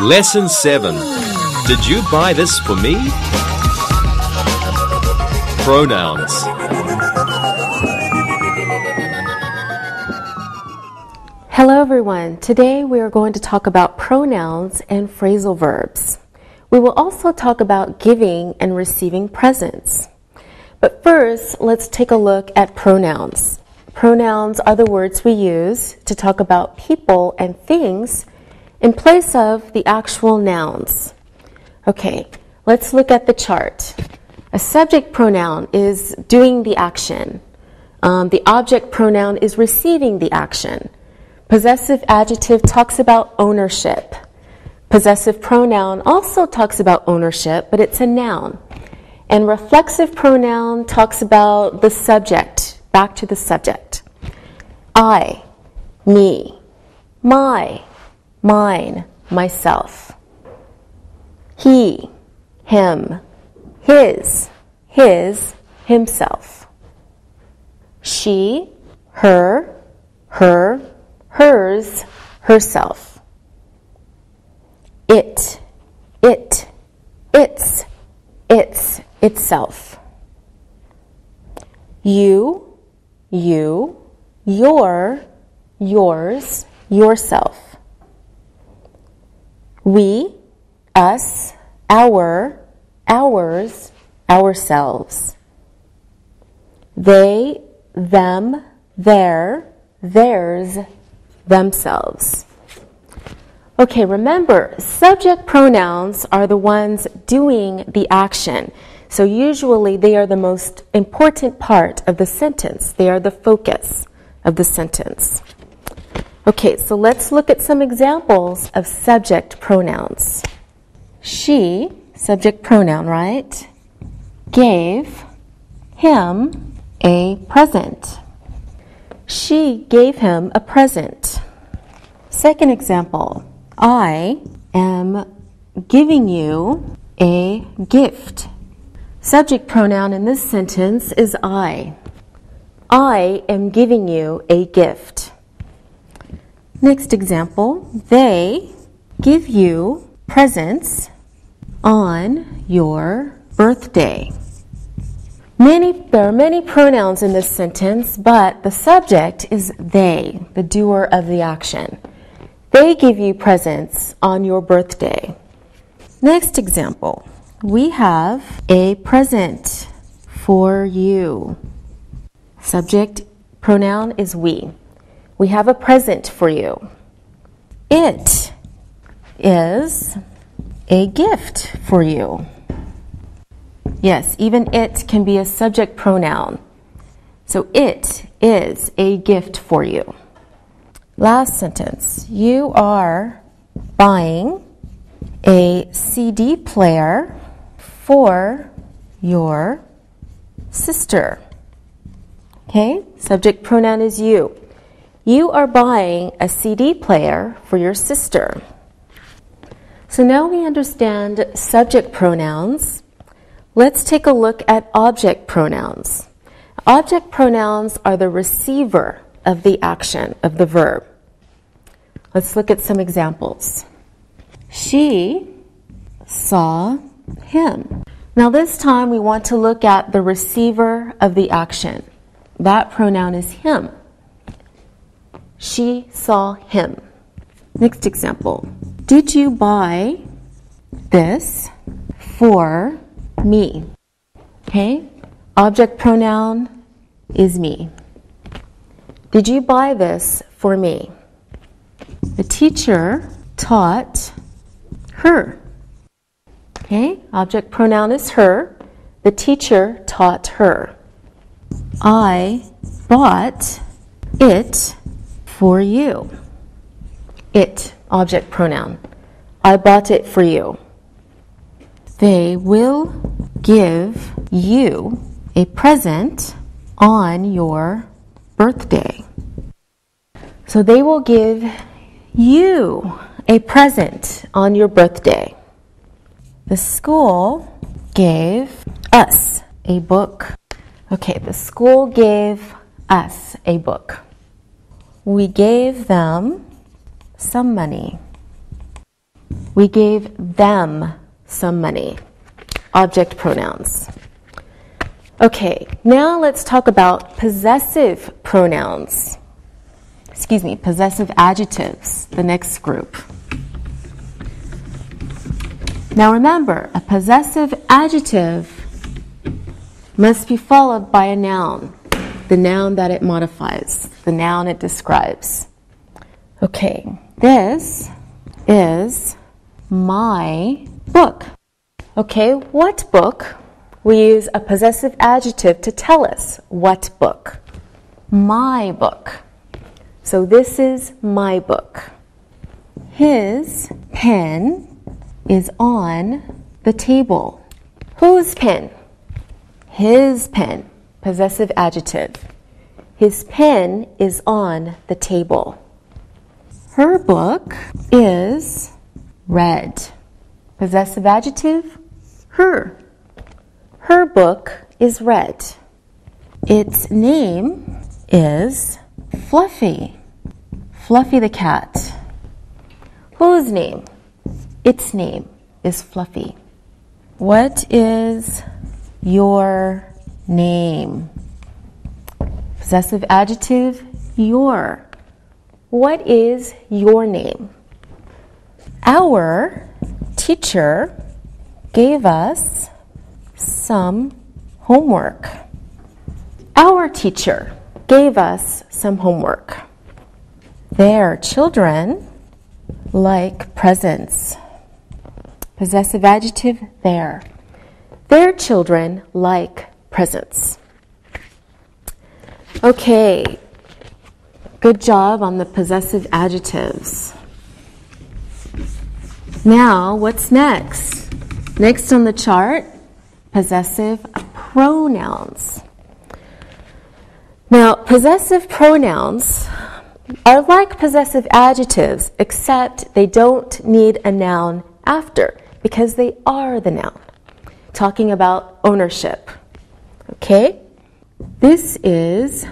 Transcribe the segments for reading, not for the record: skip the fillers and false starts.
Lesson 7. Did you buy this for me? Pronouns. Hello everyone. Today we are going to talk about pronouns and phrasal verbs. We will also talk about giving and receiving presents. But first, let's take a look at pronouns. Pronouns are the words we use to talk about people and things in place of the actual nouns. Okay, let's look at the chart. A subject pronoun is doing the action. The object pronoun is receiving the action. Possessive adjective talks about ownership. Possessive pronoun also talks about ownership, but it's a noun. And reflexive pronoun talks about the subject, back to the subject. I, me, my, mine, myself. He, him, his, himself. She, her, hers, herself. It, its, itself. You, your, yours, yourself. We, us, our, ours, ourselves. They, them, their, theirs, themselves. Okay, remember, subject pronouns are the ones doing the action. So usually they are the most important part of the sentence. They are the focus of the sentence. Okay, so let's look at some examples of subject pronouns. She, subject pronoun, right, gave him a present. She gave him a present. Second example, I am giving you a gift. Subject pronoun in this sentence is I. I am giving you a gift. Next example, they give you presents on your birthday. There are many pronouns in this sentence, but the subject is they, the doer of the action. They give you presents on your birthday. Next example, we have a present for you. Subject pronoun is we. We have a present for you. It is a gift for you. Yes, even it can be a subject pronoun. So it is a gift for you. Last sentence. You are buying a CD player for your sister. Okay, subject pronoun is you. You are buying a CD player for your sister. So now we understand subject pronouns. Let's take a look at object pronouns. Object pronouns are the receiver of the action, of the verb. Let's look at some examples. She saw him. Now this time we want to look at the receiver of the action. That pronoun is him. She saw him. Next example. Did you buy this for me? Okay, object pronoun is me. Did you buy this for me? The teacher taught her. Okay, object pronoun is her. The teacher taught her. I bought it for you. It, object pronoun. I bought it for you. They will give you a present on your birthday. So they will give you a present on your birthday. The school gave us a book. Okay, the school gave us a book. We gave them some money. We gave them some money. Object pronouns. Okay, now let's talk about possessive pronouns. Possessive adjectives, the next group. Now remember, a possessive adjective must be followed by a noun, the noun that it modifies, the noun it describes. Okay, this is my book. Okay, what book? We use a possessive adjective to tell us what book. My book. So this is my book. His pen is on the table. Whose pen? His pen. Possessive adjective. His pen is on the table. Her book is red. Possessive adjective, her. Her book is red. Its name is Fluffy. Fluffy the cat. Whose name? Its name is Fluffy. What is your name? Possessive adjective, your. What is your name? Our teacher gave us some homework. Our teacher gave us some homework. Their children like presents. Possessive adjective, their. Their children like presents. Okay, good job on the possessive adjectives. Now, what's next? Next on the chart, possessive pronouns. Now, possessive pronouns are like possessive adjectives, except they don't need a noun after, because they are the noun. Talking about ownership. Okay? This is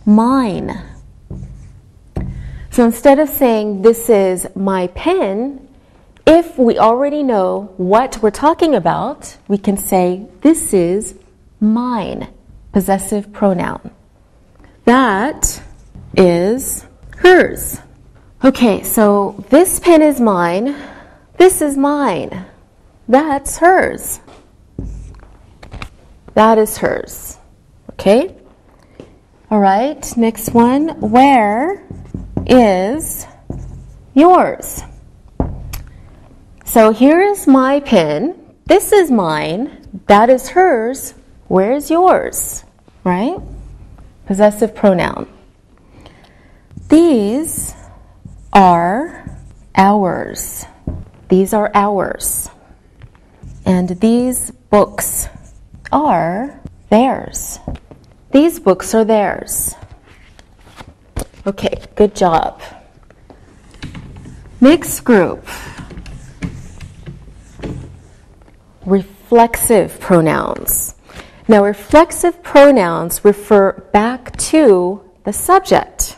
mine. So instead of saying this is my pen, if we already know what we're talking about, we can say this is mine. Possessive pronoun. That is hers. Okay, so this pen is mine. This is mine. That's hers. That is hers. Okay? All right, next one. Where is yours? So here is my pen. This is mine. That is hers. Where is yours? Right? Possessive pronoun. These are ours. These are ours. And these books are theirs. These books are theirs. Okay, good job. Next group. Reflexive pronouns. Now, reflexive pronouns refer back to the subject.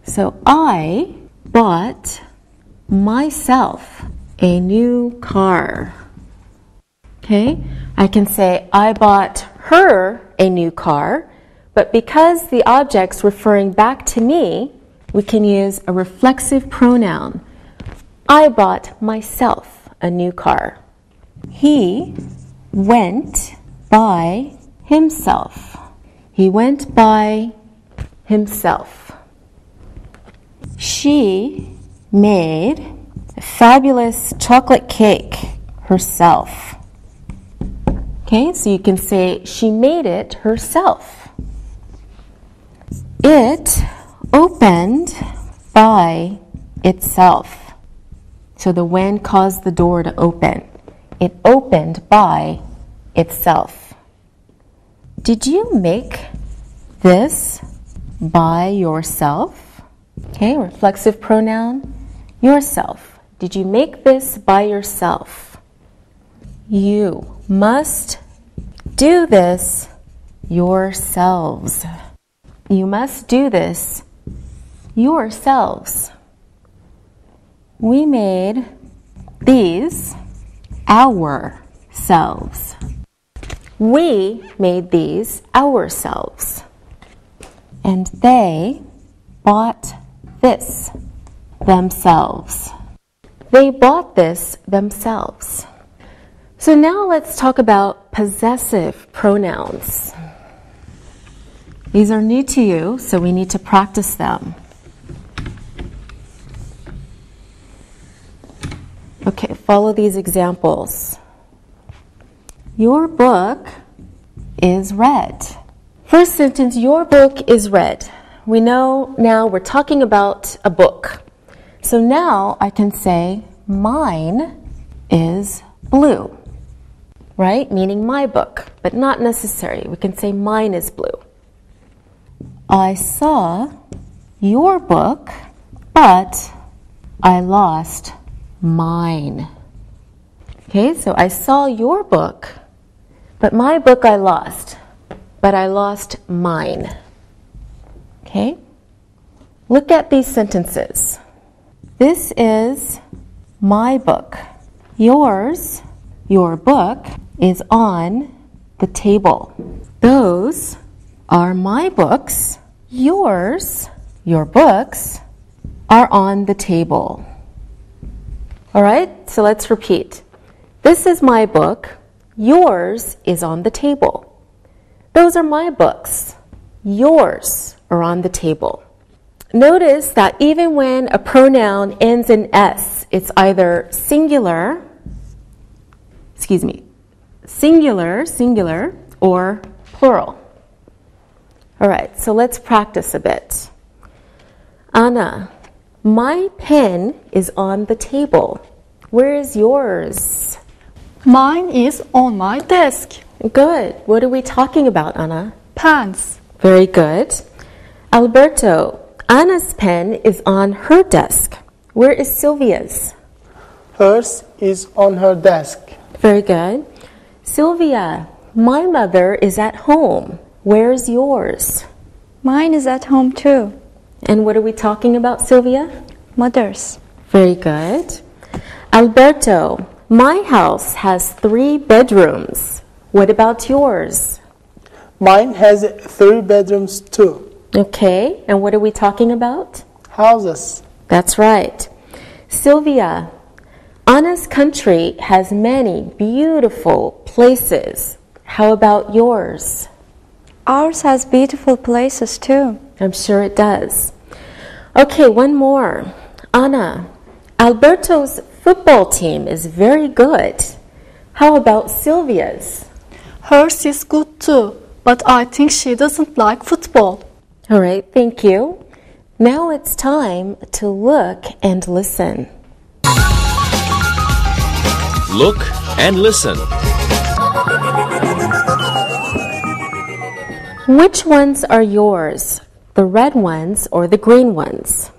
So, I bought myself a new car. Okay, I can say I bought her a new car, but because the object's referring back to me, we can use a reflexive pronoun. I bought myself a new car. He went by himself. He went by himself. She made a fabulous chocolate cake herself. Okay, so you can say she made it herself. It opened by itself. So the when caused the door to open. It opened by itself. Did you make this by yourself? Okay, reflexive pronoun, yourself. Did you make this by yourself? You must do this yourselves. You must do this yourselves. We made these ourselves. We made these ourselves. And they bought this themselves. They bought this themselves. So now let's talk about possessive pronouns. These are new to you, so we need to practice them. Okay, follow these examples. Your book is red. First sentence, your book is red. We know now we're talking about a book. So now I can say mine is blue, right? Meaning my book, but not necessary. We can say mine is blue. I saw your book, but I lost mine. Okay, so I saw your book, but my book I lost, but I lost mine. Okay, look at these sentences. This is my book. Yours, your book, is on the table. Those are my books. Yours, your books, are on the table. All right, so let's repeat. This is my book. Yours is on the table. Those are my books. Yours are on the table. Notice that even when a pronoun ends in S, it's either singular, or plural. All right, so let's practice a bit. Anna, my pen is on the table. Where is yours? Mine is on my desk. Good. What are we talking about, Anna? Pens. Very good. Alberto, Anna's pen is on her desk. Where is Sylvia's? Hers is on her desk. Very good. Sylvia, my mother is at home. Where's yours? Mine is at home too. And what are we talking about, Sylvia? Mother's. Very good. Alberto, my house has 3 bedrooms. What about yours? Mine has 3 bedrooms too. Okay, and what are we talking about? Houses. That's right. Sylvia, Anna's country has many beautiful places. How about yours? Ours has beautiful places too. I'm sure it does. Okay, one more. Anna, Alberto's football team is very good. How about Sylvia's? Hers is good too, but I think she doesn't like football. All right, thank you. Now it's time to look and listen. Look and listen. Which ones are yours? The red ones or the green ones?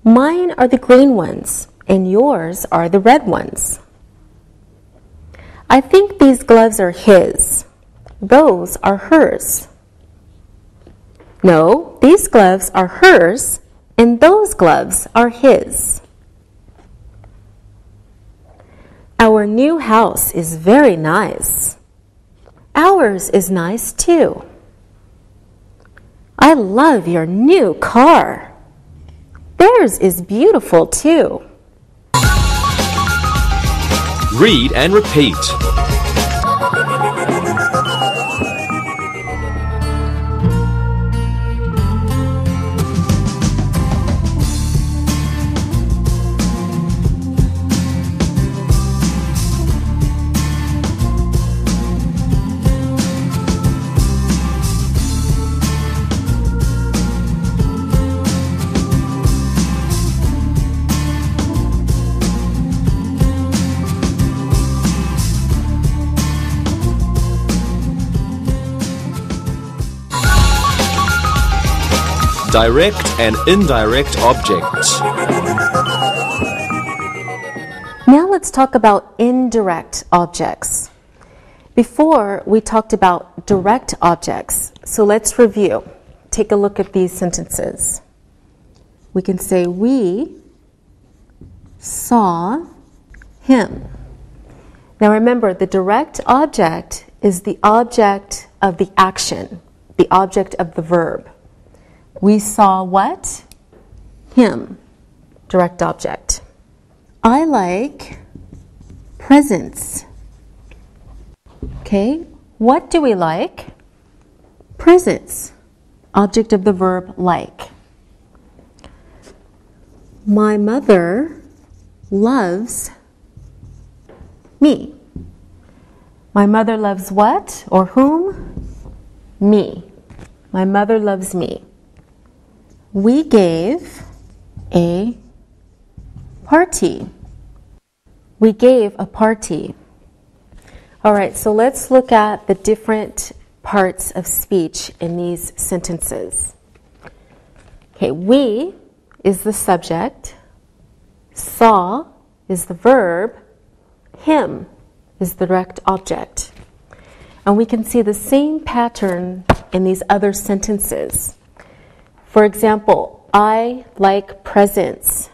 Mine are the green ones, and yours are the red ones. I think these gloves are his. Those are hers. No, these gloves are hers, and those gloves are his. Our new house is very nice. Ours is nice too. I love your new car. Theirs is beautiful too. Read and repeat. Direct and indirect objects. Now let's talk about indirect objects. Before, we talked about direct objects, so let's review. Take a look at these sentences. we can say we saw him. Now remember, the direct object is the object of the action, the object of the verb. We saw what? Him. Direct object. I like presents. Okay, what do we like? Presents. Object of the verb like. My mother loves me. My mother loves what or whom? Me. My mother loves me. We gave a party. We gave a party. All right, so let's look at the different parts of speech in these sentences. Okay, we is the subject, saw is the verb, him is the direct object. And we can see the same pattern in these other sentences. For example, I like presents.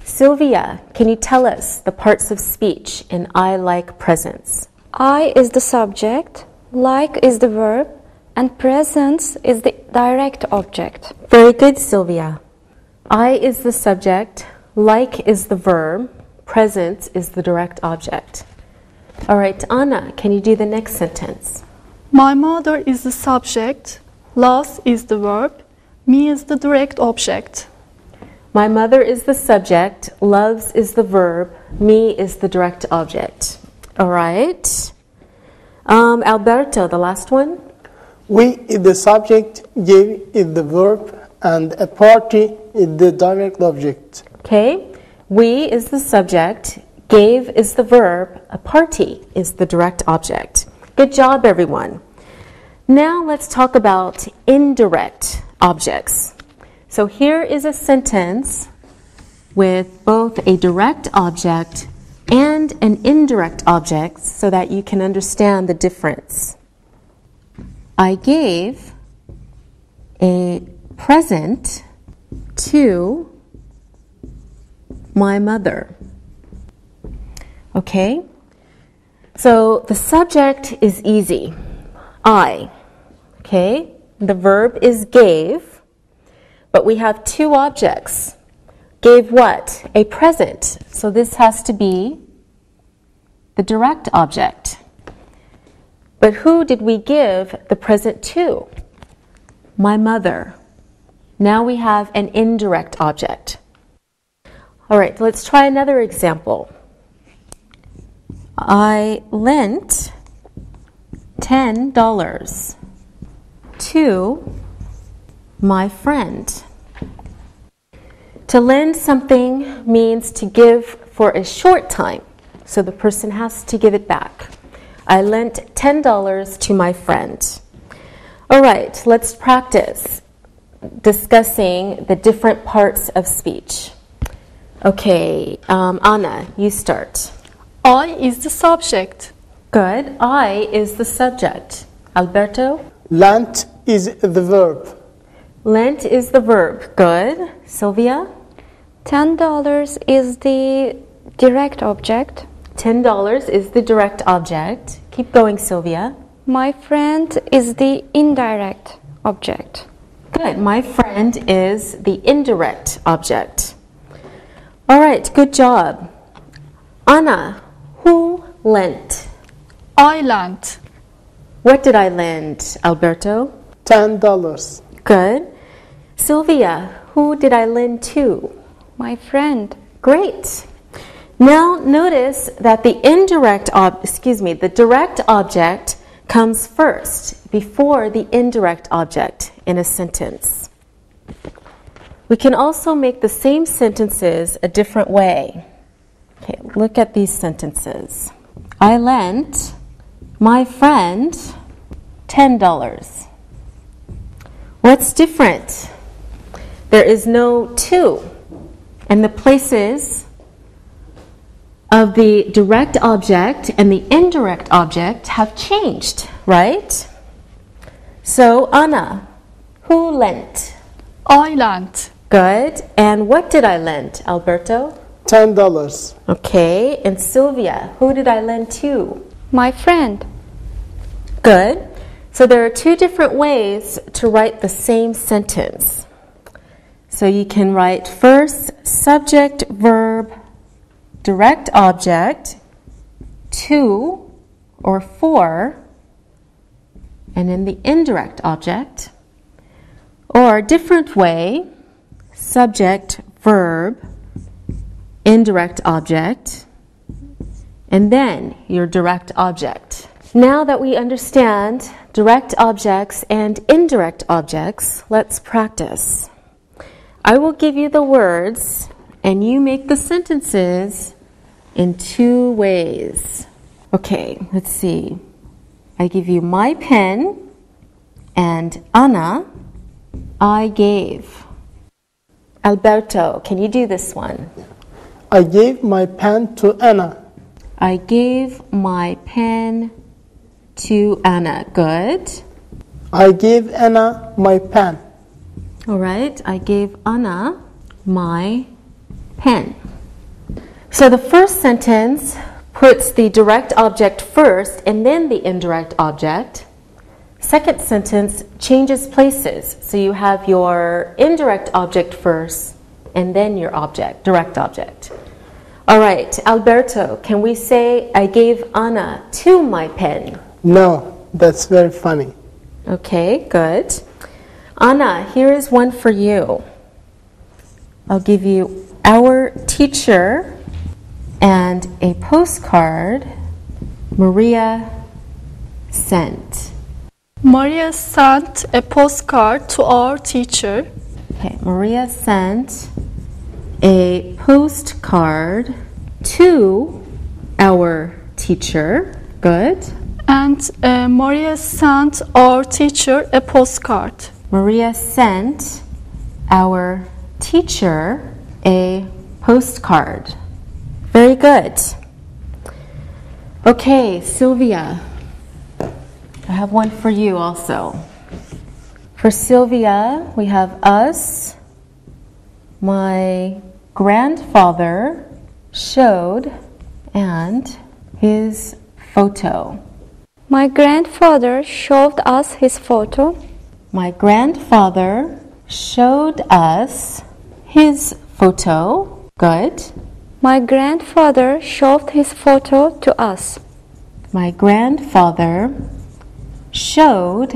Sylvia, can you tell us the parts of speech in I like presents? I is the subject, like is the verb, and presents is the direct object. Very good, Sylvia. I is the subject, like is the verb, presents is the direct object. All right, Anna, can you do the next sentence? My mother is the subject, loves is the verb, me is the direct object. My mother is the subject, loves is the verb, me is the direct object. All right. Alberto, the last one. We is the subject, gave is the verb, and a party is the direct object. Okay. We is the subject, gave is the verb, a party is the direct object. Good job, everyone. Now let's talk about indirect objects. So here is a sentence with both a direct object and an indirect object so that you can understand the difference. I gave a present to my mother. Okay? So the subject is easy. I. Okay? The verb is gave. But we have two objects. Gave what? A present. So this has to be the direct object. But who did we give the present to? My mother. Now we have an indirect object. All right, let's try another example. I lent $10 to my friend. To lend something means to give for a short time, so the person has to give it back. I lent $10 to my friend. All right, let's practice discussing the different parts of speech. Okay, Anna, you start. I is the subject. Good. I is the subject. Alberto? Lent is the verb. Lent is the verb. Good. Sylvia? $10 is the direct object. $10 is the direct object. Keep going, Sylvia. My friend is the indirect object. Good. My friend is the indirect object. All right. Good job. Anna, who lent? I lent. What did I lend, Alberto? $10. Good. Sylvia, who did I lend to? My friend. Great. Now notice that the direct object comes first before the indirect object in a sentence. We can also make the same sentences a different way. Okay, look at these sentences. I lent my friend $10. What's different? There is no to, and the places of the direct object and the indirect object have changed, right? So, Anna, who lent? I lent. Good. And what did I lend, Alberto? $10. Okay. And Sylvia, who did I lend to? My friend. Good. So there are two different ways to write the same sentence. So you can write first subject, verb, direct object, to or for, and then the indirect object. Or a different way, subject, verb, indirect object, and then your direct object. Now that we understand direct objects and indirect objects, let's practice. I will give you the words, and you make the sentences in two ways. Okay, let's see. I give you my pen, and Anna, I gave. Alberto, can you do this one? I gave my pen to Anna. I gave my pen to Anna. Good. I gave Anna my pen. All right, I gave Anna my pen. So the first sentence puts the direct object first and then the indirect object. Second sentence changes places. So you have your indirect object first and then your object, direct object. All right, Alberto, can we say I gave Anna to my pen? No, that's very funny. Okay, good. Anna, here is one for you. I'll give you our teacher and a postcard Maria sent. Maria sent a postcard to our teacher. Okay, Maria sent a postcard to our teacher. Good. And Maria sent our teacher a postcard. Maria sent our teacher a postcard. Very good. Okay, Sylvia, I have one for you also. For Sylvia, we have us. My grandfather showed and his photo. My grandfather showed us his photo. My grandfather showed us his photo. Good. My grandfather showed his photo to us. My grandfather showed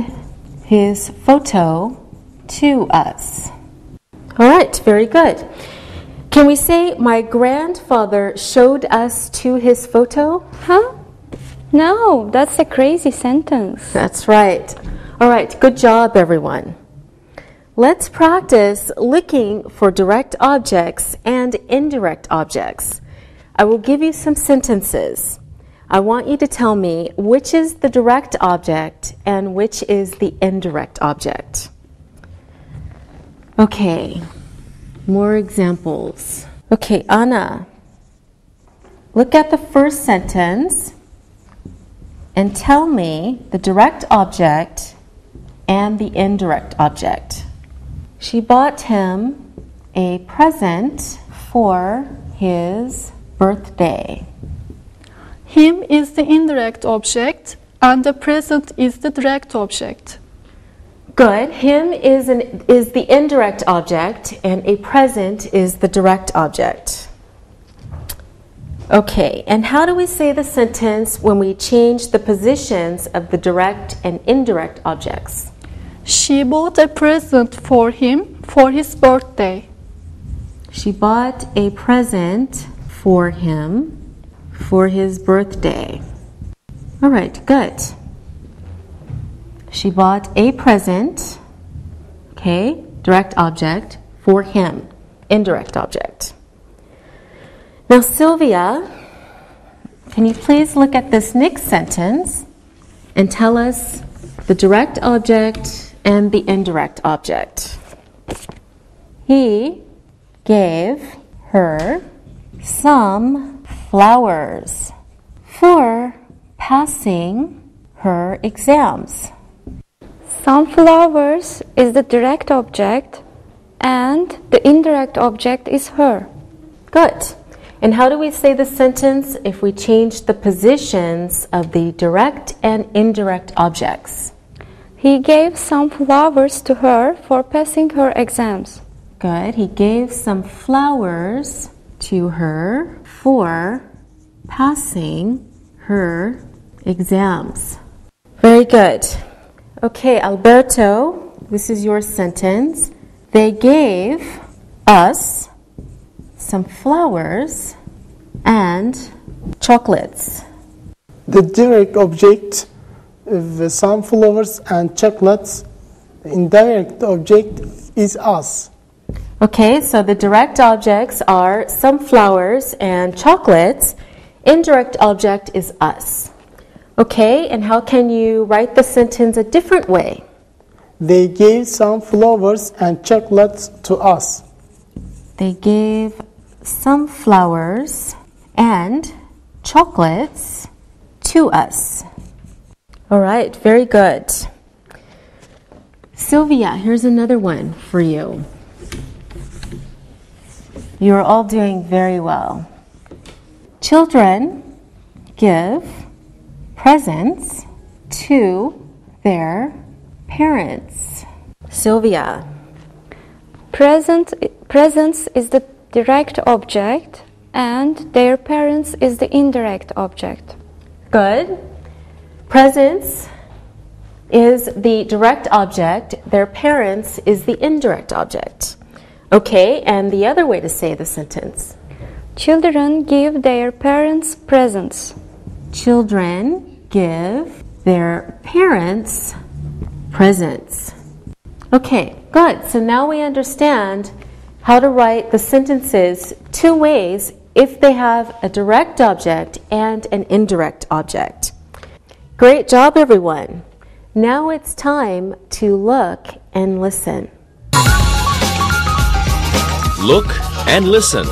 his photo to us. All right, very good. Can we say my grandfather showed us to his photo? Huh? No, that's a crazy sentence. That's right. All right, good job, everyone. Let's practice looking for direct objects and indirect objects. I will give you some sentences. I want you to tell me which is the direct object and which is the indirect object. Okay, more examples. Okay, Anna, look at the first sentence and tell me the direct object and the indirect object. She bought him a present for his birthday. Him is the indirect object and the present is the direct object. Good. Him is the indirect object and a present is the direct object. Okay, and how do we say the sentence when we change the positions of the direct and indirect objects? She bought a present for him for his birthday. She bought a present for him for his birthday. All right, good. She bought a present, okay, direct object, for him, indirect object. Now, Sylvia, can you please look at this next sentence and tell us the direct object and the indirect object? He gave her some flowers for passing her exams. Some flowers is the direct object and the indirect object is her. Good. And how do we say the sentence if we change the positions of the direct and indirect objects? He gave some flowers to her for passing her exams. Good. He gave some flowers to her for passing her exams. Very good. Okay, Alberto, this is your sentence. They gave us some flowers and chocolates. The direct object of some flowers and chocolates, the indirect object is us. Okay, so the direct objects are some flowers and chocolates. Indirect object is us. Okay, and how can you write the sentence a different way? They gave some flowers and chocolates to us. They gave some flowers and chocolates to us. All right, very good. Sylvia, here's another one for you. You're all doing very well. Children give presents to their parents. Sylvia. Presents is the direct object and their parents is the indirect object. Good. Presents is the direct object. Their parents is the indirect object. Okay, and the other way to say the sentence. Children give their parents presents. Children give their parents presents. Okay, good. So now we understand how to write the sentences two ways if they have a direct object and an indirect object. Great job, everyone. Now it's time to look and listen. Look and listen.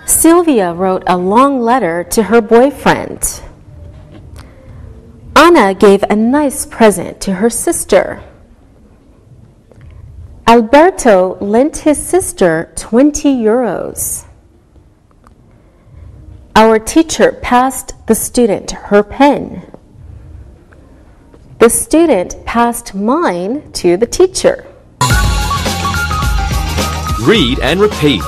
Sylvia wrote a long letter to her boyfriend. Anna gave a nice present to her sister. Alberto lent his sister 20 euros. Our teacher passed the student her pen. The student passed mine to the teacher. Read and repeat.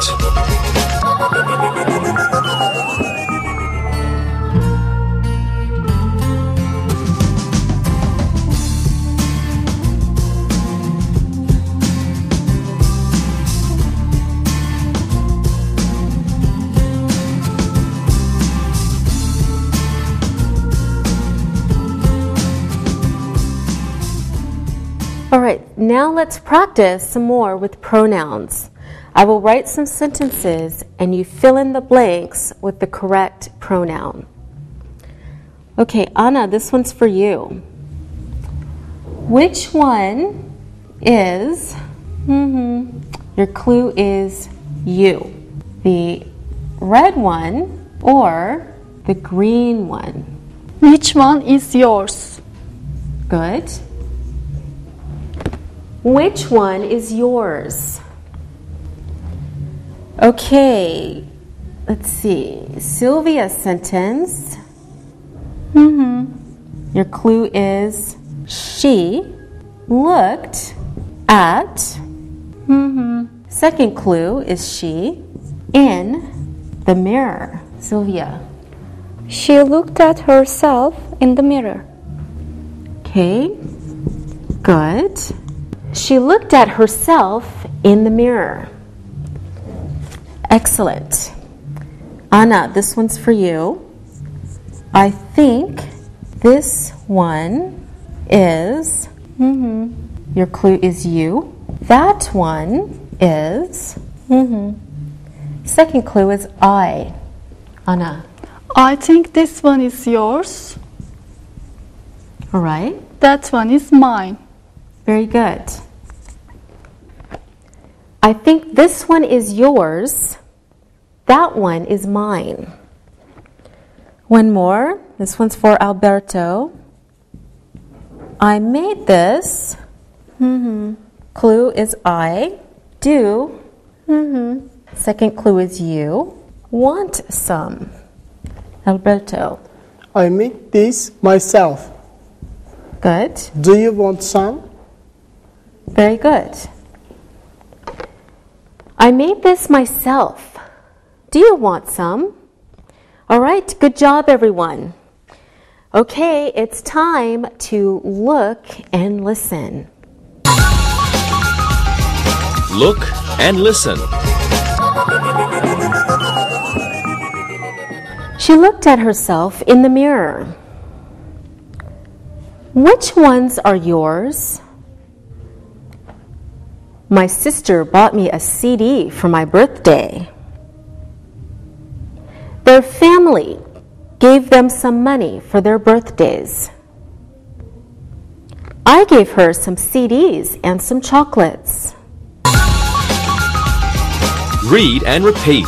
All right, now let's practice some more with pronouns. I will write some sentences and you fill in the blanks with the correct pronoun. Okay, Anna, this one's for you. Which one is, your clue is you. The red one or the green one? Which one is yours? Good. Which one is yours? Okay, let's see. Sylvia's sentence. Your clue is she looked at. Second clue is she in the mirror. Sylvia. She looked at herself in the mirror. Okay, good. She looked at herself in the mirror. Excellent. Anna, this one's for you. I think this one is, your clue is you. That one is, second clue is I. Anna. I think this one is yours. All right. That one is mine. Very good. I think this one is yours. That one is mine. One more. This one's for Alberto. I made this. Clue is I. Do. Second clue is you. Want some. Alberto. I made this myself. Good. Do you want some? Very good. I made this myself. Do you want some? All right, good job, everyone. Okay, it's time to look and listen. Look and listen. She looked at herself in the mirror. Which ones are yours? My sister bought me a CD for my birthday. Their family gave them some money for their birthdays. I gave her some CDs and some chocolates. Read and repeat.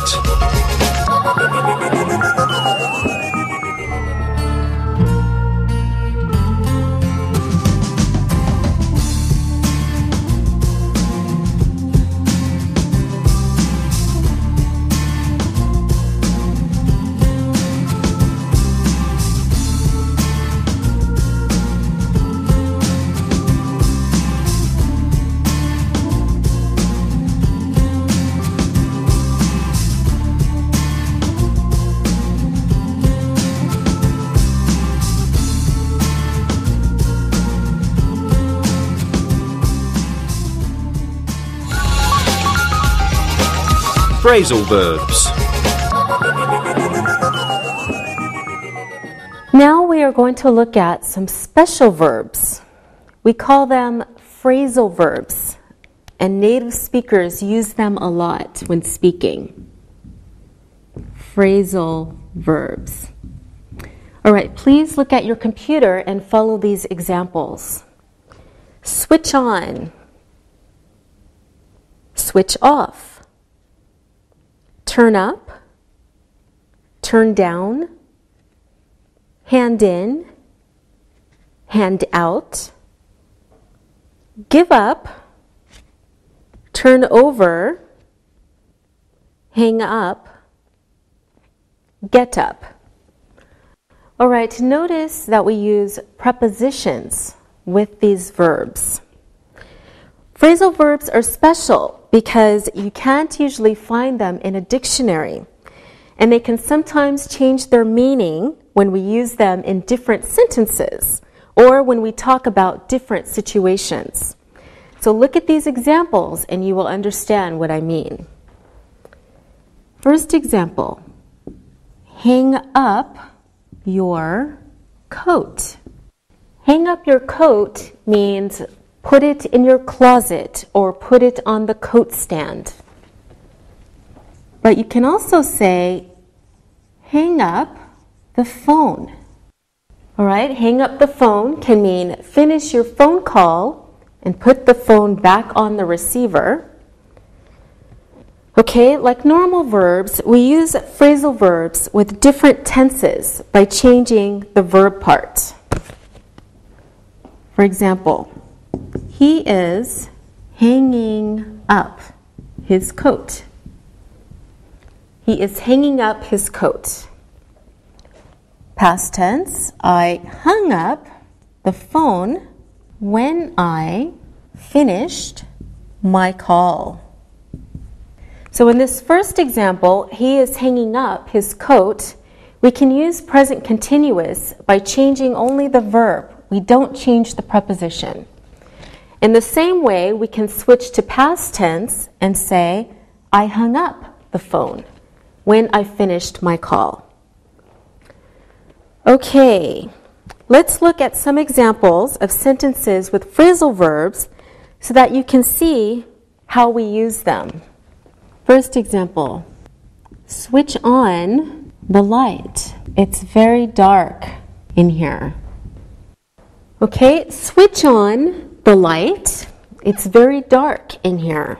Phrasal verbs. Now we are going to look at some special verbs. We call them phrasal verbs, and native speakers use them a lot when speaking. Phrasal verbs. All right, please look at your computer and follow these examples. Switch on. Switch off. Turn up, turn down, hand in, hand out, give up, turn over, hang up, get up. All right, notice that we use prepositions with these verbs. Phrasal verbs are special because you can't usually find them in a dictionary, and they can sometimes change their meaning when we use them in different sentences or when we talk about different situations. So look at these examples and you will understand what I mean. First example, hang up your coat. Hang up your coat means put it in your closet or put it on the coat stand. But you can also say, hang up the phone. All right, hang up the phone can mean finish your phone call and put the phone back on the receiver. Okay, like normal verbs, we use phrasal verbs with different tenses by changing the verb part. For example, he is hanging up his coat. He is hanging up his coat. Past tense, I hung up the phone when I finished my call. So in this first example, he is hanging up his coat. We can use present continuous by changing only the verb. We don't change the preposition. In the same way, we can switch to past tense and say, I hung up the phone when I finished my call. Okay, let's look at some examples of sentences with phrasal verbs so that you can see how we use them. First example, switch on the light. It's very dark in here. Okay, switch on the light. It's very dark in here.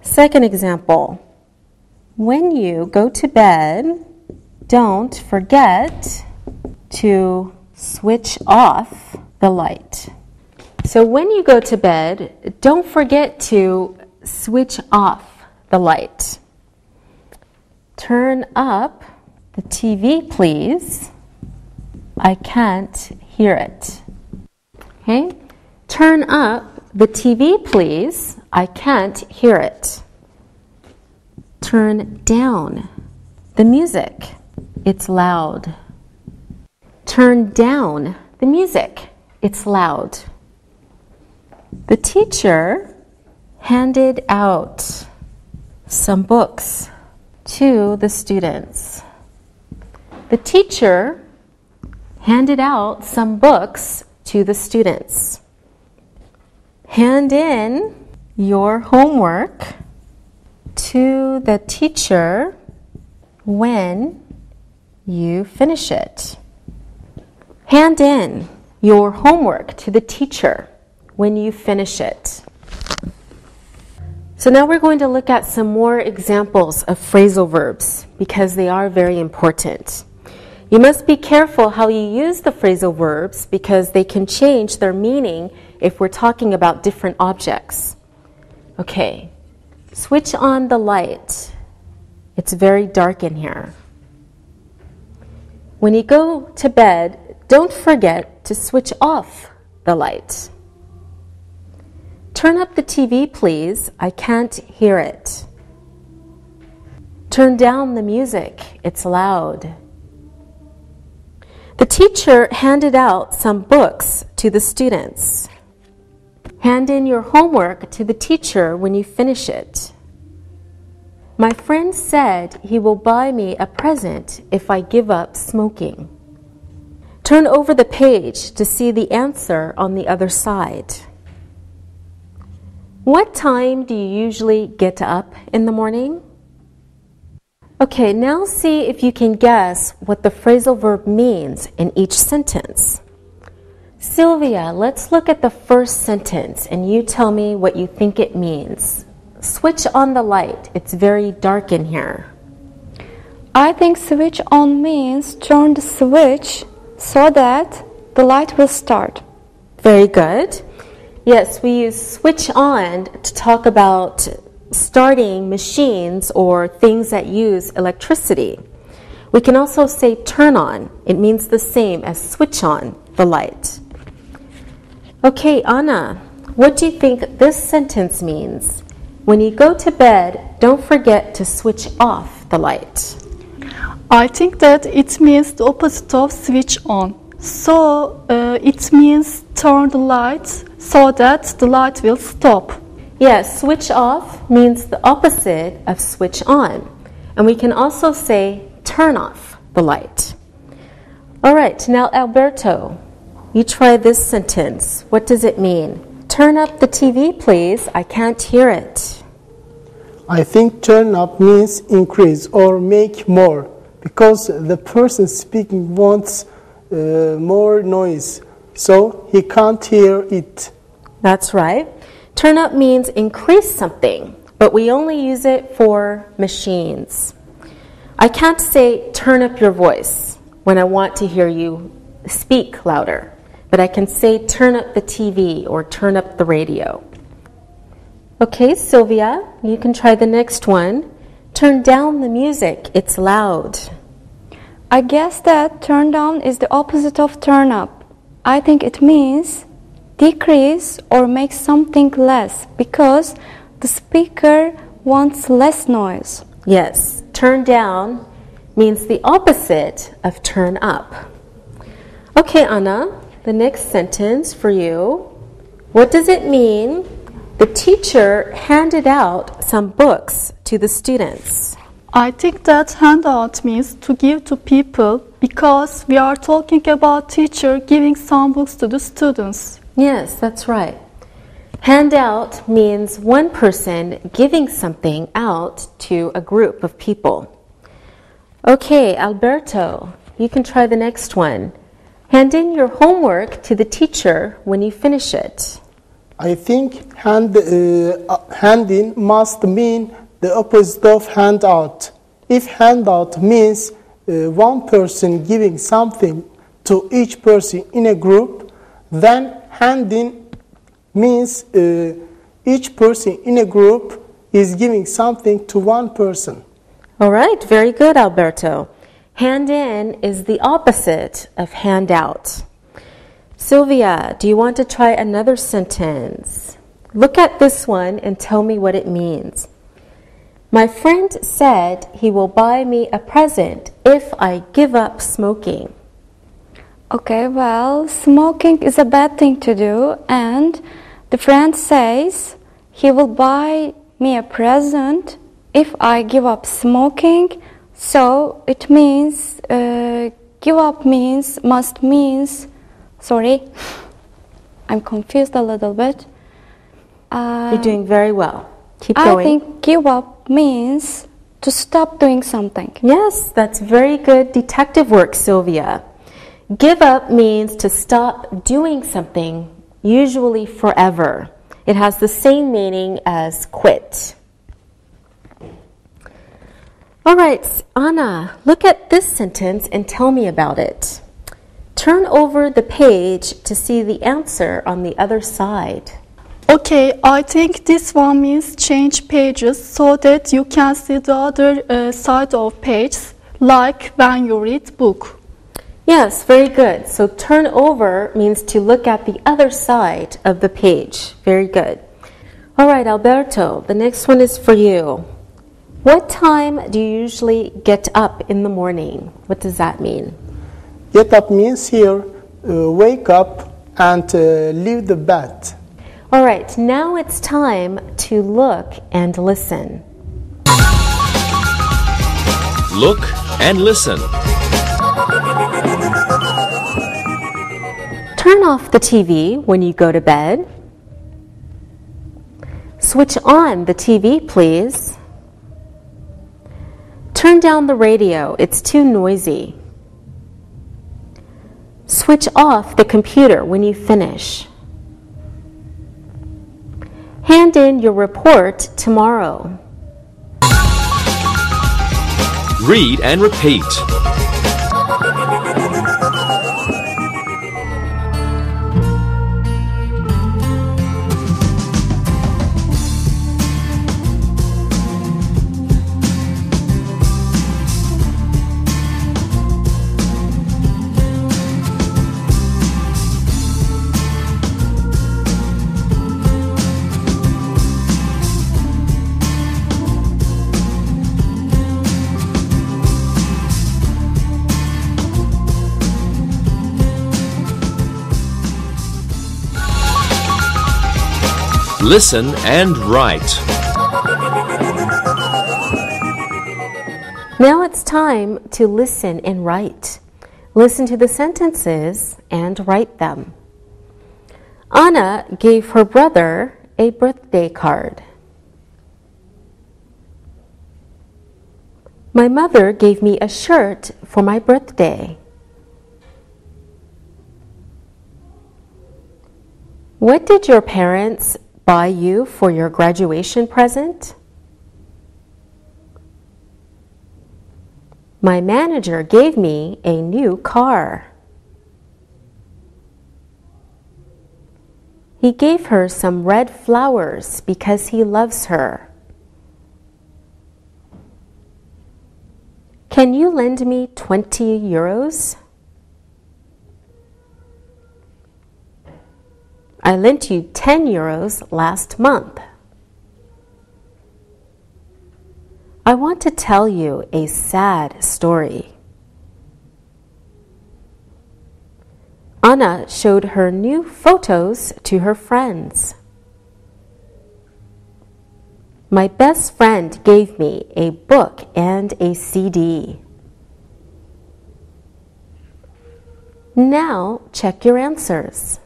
Second example, when you go to bed, don't forget to switch off the light. So when you go to bed, don't forget to switch off the light. Turn up the TV, please. I can't hear it. Okay? Turn up the TV, please. I can't hear it. Turn down the music. It's loud. Turn down the music. It's loud. The teacher handed out some books to the students. The teacher handed out some books to the students. Hand in your homework to the teacher when you finish it. Hand in your homework to the teacher when you finish it. So now we're going to look at some more examples of phrasal verbs because they are very important. You must be careful how you use the phrasal verbs because they can change their meaning if we're talking about different objects. Okay, switch on the light. It's very dark in here. When you go to bed, don't forget to switch off the light. Turn up the TV, please. I can't hear it. Turn down the music. It's loud. The teacher handed out some books to the students. Hand in your homework to the teacher when you finish it. My friend said he will buy me a present if I give up smoking. Turn over the page to see the answer on the other side. What time do you usually get up in the morning? Okay, now see if you can guess what the phrasal verb means in each sentence. Sylvia, let's look at the first sentence and you tell me what you think it means. Switch on the light. It's very dark in here. I think switch on means turn the switch so that the light will start. Very good. Yes, we use switch on to talk about starting machines or things that use electricity. We can also say turn on. It means the same as switch on the light. Okay, Anna, what do you think this sentence means? When you go to bed, don't forget to switch off the light. I think that it means the opposite of switch on. So it means turn the light so that the light will stop. Yes, switch off means the opposite of switch on. And we can also say turn off the light. All right, now Alberto, you try this sentence. What does it mean? Turn up the TV, please. I can't hear it. I think turn up means increase or make more because the person speaking wants more noise, so he can't hear it. That's right. Turn up means increase something, but we only use it for machines. I can't say turn up your voice when I want to hear you speak louder, but I can say turn up the TV or turn up the radio. Okay, Sylvia, you can try the next one. Turn down the music. It's loud. I guess that turn down is the opposite of turn up. I think it means decrease or make something less because the speaker wants less noise. Yes, turn down means the opposite of turn up. Okay, Anna, the next sentence for you. What does it mean? The teacher handed out some books to the students. I think that handout means to give to people because we are talking about teacher giving some books to the students. Yes, that's right. Handout means one person giving something out to a group of people. Okay, Alberto, you can try the next one. Hand in your homework to the teacher when you finish it. I think hand in must mean the opposite of handout. If handout means one person giving something to each person in a group, Then handing means each person in a group is giving something to one person. All right, very good, Alberto. Hand in is the opposite of hand out. Sylvia, do you want to try another sentence? Look at this one and tell me what it means. My friend said he will buy me a present if I give up smoking. Okay, well, smoking is a bad thing to do, and the friend says he will buy me a present if I give up smoking. So it means, give up means, sorry, I'm confused a little bit. You're doing very well. Keep going. I think give up means to stop doing something. Yes, that's very good detective work, Sylvia. Give up means to stop doing something, usually forever. It has the same meaning as quit. All right, Anna, look at this sentence and tell me about it. Turn over the page to see the answer on the other side. Okay, I think this one means change pages so that you can see the other side of pages, like when you read book. Yes, very good. So turn over means to look at the other side of the page. Very good. All right, Alberto, the next one is for you. What time do you usually get up in the morning? What does that mean? Get up means here, wake up and leave the bed. All right, now it's time to look and listen. Look and listen. Turn off the TV when you go to bed. Switch on the TV, please. Turn down the radio, it's too noisy. Switch off the computer when you finish. Hand in your report tomorrow. Read and repeat. Listen and write. Now it's time to listen and write. Listen to the sentences and write them. Anna gave her brother a birthday card. My mother gave me a shirt for my birthday. What did your parents buy you for your graduation present? My manager gave me a new car. He gave her some red flowers because he loves her. Can you lend me 20 euros? I lent you 10 euros last month. I want to tell you a sad story. Anna showed her new photos to her friends. My best friend gave me a book and a CD. Now check your answers.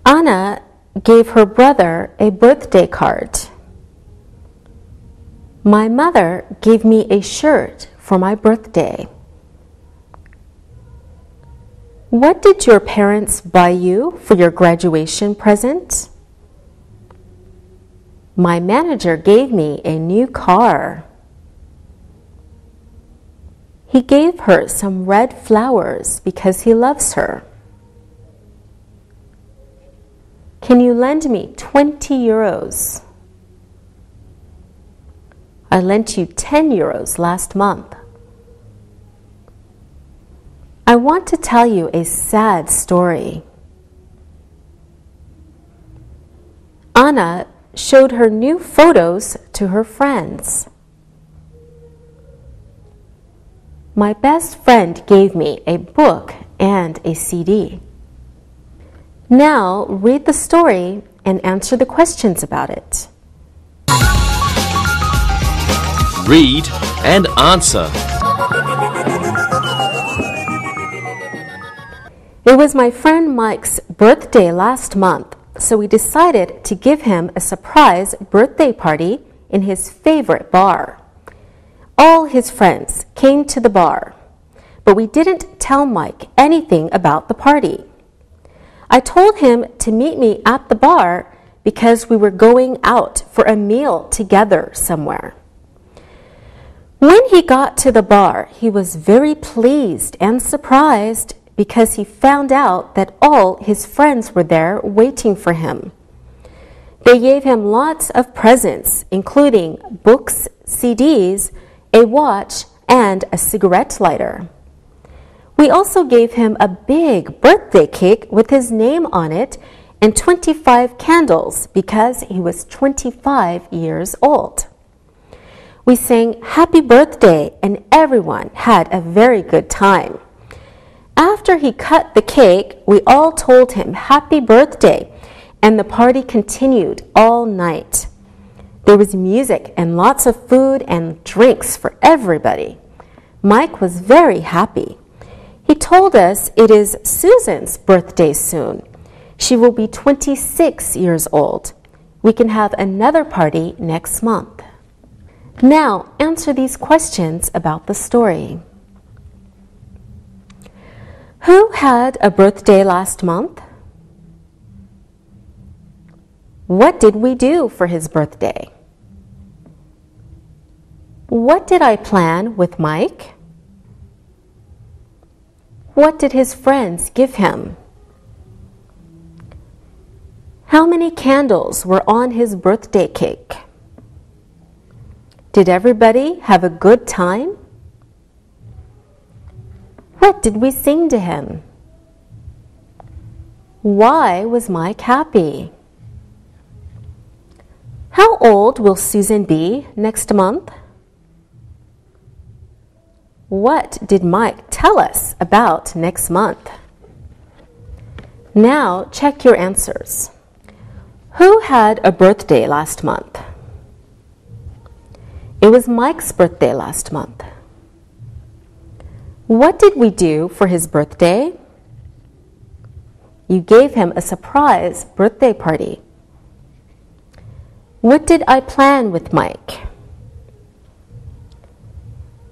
Anna gave her brother a birthday card. My mother gave me a shirt for my birthday. What did your parents buy you for your graduation present? My manager gave me a new car. He gave her some red flowers because he loves her. Can you lend me 20 euros? I lent you 10 euros last month. I want to tell you a sad story. Anna showed her new photos to her friends. My best friend gave me a book and a CD. Now read the story and answer the questions about it. Read and answer. It was my friend Mike's birthday last month, so we decided to give him a surprise birthday party in his favorite bar. All his friends came to the bar, but we didn't tell Mike anything about the party. I told him to meet me at the bar because we were going out for a meal together somewhere. When he got to the bar, he was very pleased and surprised because he found out that all his friends were there waiting for him. They gave him lots of presents, including books, CDs, a watch, and a cigarette lighter. We also gave him a big birthday cake with his name on it and 25 candles because he was 25 years old. We sang Happy Birthday and everyone had a very good time. After he cut the cake, we all told him Happy Birthday and the party continued all night. There was music and lots of food and drinks for everybody. Mike was very happy. He told us it is Susan's birthday soon. She will be 26 years old. We can have another party next month. Now answer these questions about the story. Who had a birthday last month? What did we do for his birthday? What did I plan with Mike? What did his friends give him? How many candles were on his birthday cake? Did everybody have a good time? What did we sing to him? Why was Mike happy? How old will Susan be next month? What did Mike tell us about next month? Now check your answers. Who had a birthday last month? It was Mike's birthday last month. What did we do for his birthday? You gave him a surprise birthday party. What did I plan with Mike?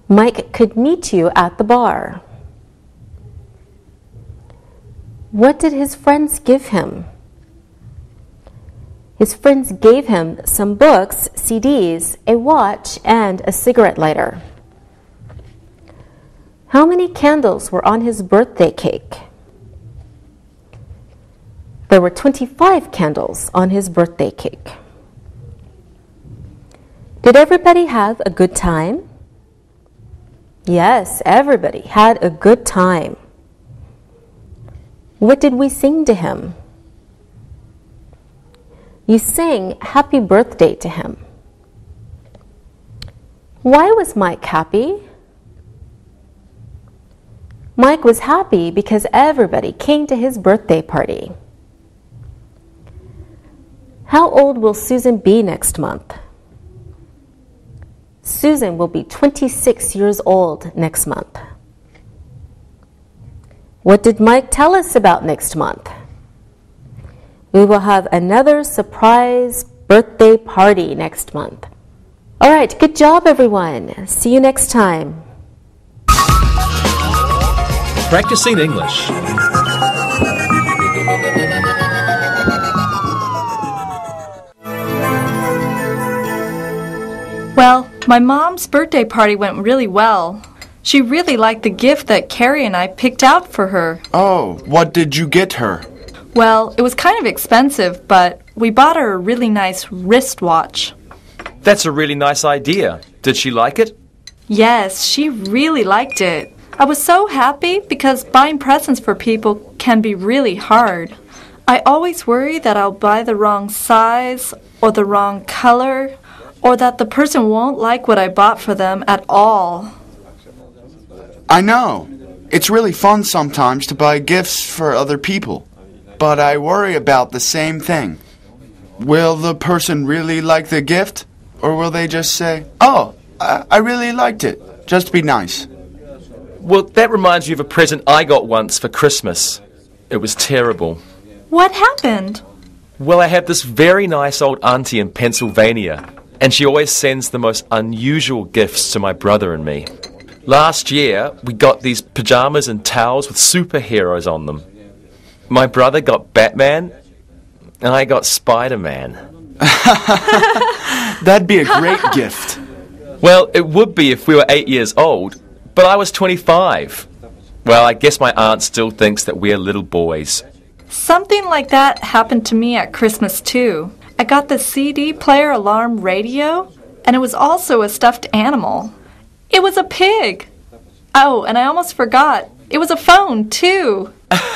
Mike could meet you at the bar. What did his friends give him? His friends gave him some books, CDs, a watch, and a cigarette lighter. How many candles were on his birthday cake? There were 25 candles on his birthday cake. Did everybody have a good time? Yes, everybody had a good time. What did we sing to him? You sang Happy Birthday to him. Why was Mike happy? Mike was happy because everybody came to his birthday party. How old will Susan be next month? Susan will be 26 years old next month. What did Mike tell us about next month? We will have another surprise birthday party next month. All right, good job, everyone. See you next time. Practicing English. Well, my mom's birthday party went really well. She really liked the gift that Carrie and I picked out for her. Oh, what did you get her? Well, it was kind of expensive, but we bought her a really nice wristwatch. That's a really nice idea. Did she like it? Yes, she really liked it. I was so happy because buying presents for people can be really hard. I always worry that I'll buy the wrong size or the wrong color, or that the person won't like what I bought for them at all. I know. It's really fun sometimes to buy gifts for other people, but I worry about the same thing. Will the person really like the gift, or will they just say, "Oh, I really liked it. Just be nice"? Well, that reminds me of a present I got once for Christmas. It was terrible. What happened? Well, I have this very nice old auntie in Pennsylvania, and she always sends the most unusual gifts to my brother and me. Last year, we got these pajamas and towels with superheroes on them. My brother got Batman, and I got Spider-Man. That'd be a great gift. Well, it would be if we were 8 years old, but I was 25. Well, I guess my aunt still thinks that we're little boys. Something like that happened to me at Christmas, too. I got the CD player alarm radio, and it was also a stuffed animal. It was a pig. Oh, and I almost forgot. It was a phone, too.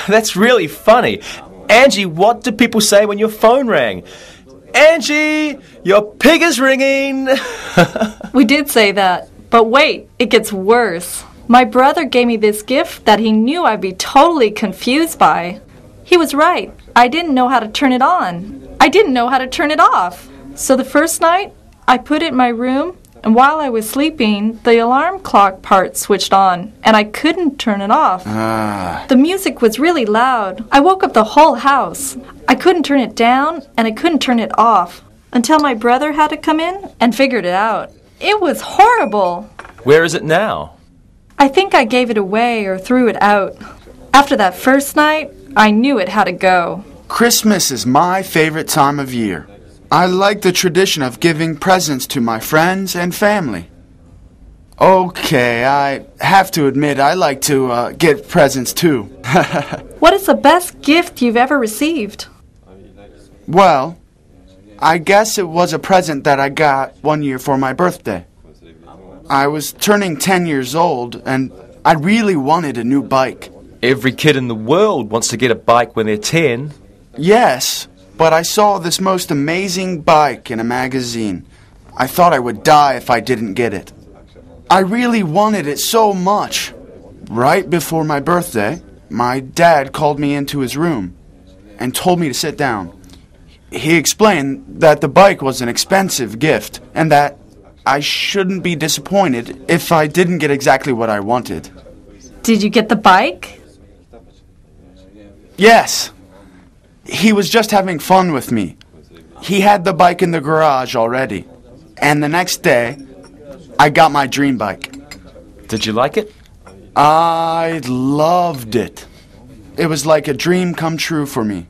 That's really funny. Angie, what did people say when your phone rang? Angie, your pig is ringing. We did say that. But wait, it gets worse. My brother gave me this gift that he knew I'd be totally confused by. He was right. I didn't know how to turn it on. I didn't know how to turn it off. So the first night, I put it in my room, and while I was sleeping, the alarm clock part switched on, and I couldn't turn it off. The music was really loud. I woke up the whole house. I couldn't turn it down, and I couldn't turn it off, until my brother had to come in and figured it out. It was horrible. Where is it now? I think I gave it away or threw it out. After that first night, I knew it had to go. Christmas is my favorite time of year. I like the tradition of giving presents to my friends and family. Okay, I have to admit I like to get presents too. What is the best gift you've ever received? Well, I guess it was a present that I got one year for my birthday. I was turning 10 years old, and I really wanted a new bike. Every kid in the world wants to get a bike when they're 10. Yes, but I saw this most amazing bike in a magazine. I thought I would die if I didn't get it. I really wanted it so much. Right before my birthday, my dad called me into his room and told me to sit down. He explained that the bike was an expensive gift and that I shouldn't be disappointed if I didn't get exactly what I wanted. Did you get the bike? Yes. He was just having fun with me. He had the bike in the garage already. And the next day, I got my dream bike. Did you like it? I loved it. It was like a dream come true for me.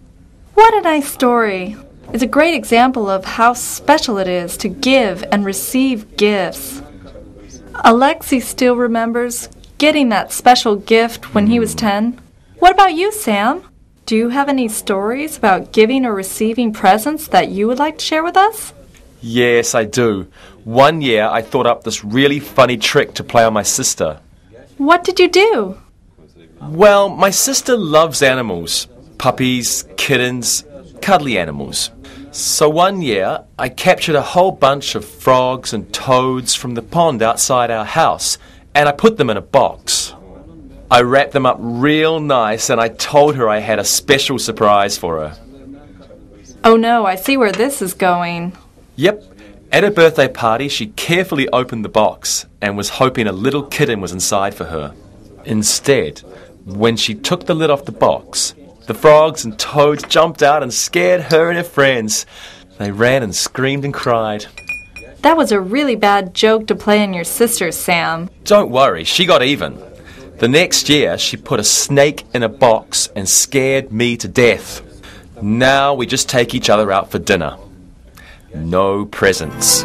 What a nice story. It's a great example of how special it is to give and receive gifts. Alexi still remembers getting that special gift when he was 10. What about you, Sam? Do you have any stories about giving or receiving presents that you would like to share with us? Yes, I do. One year I thought up this really funny trick to play on my sister. What did you do? Well, my sister loves animals. Puppies, kittens, cuddly animals. So one year I captured a whole bunch of frogs and toads from the pond outside our house, and I put them in a box. I wrapped them up real nice, and I told her I had a special surprise for her. Oh no, I see where this is going. Yep. At her birthday party, she carefully opened the box and was hoping a little kitten was inside for her. Instead, when she took the lid off the box, the frogs and toads jumped out and scared her and her friends. They ran and screamed and cried. That was a really bad joke to play on your sister, Sam. Don't worry, she got even. The next year, she put a snake in a box and scared me to death. Now we just take each other out for dinner. No presents.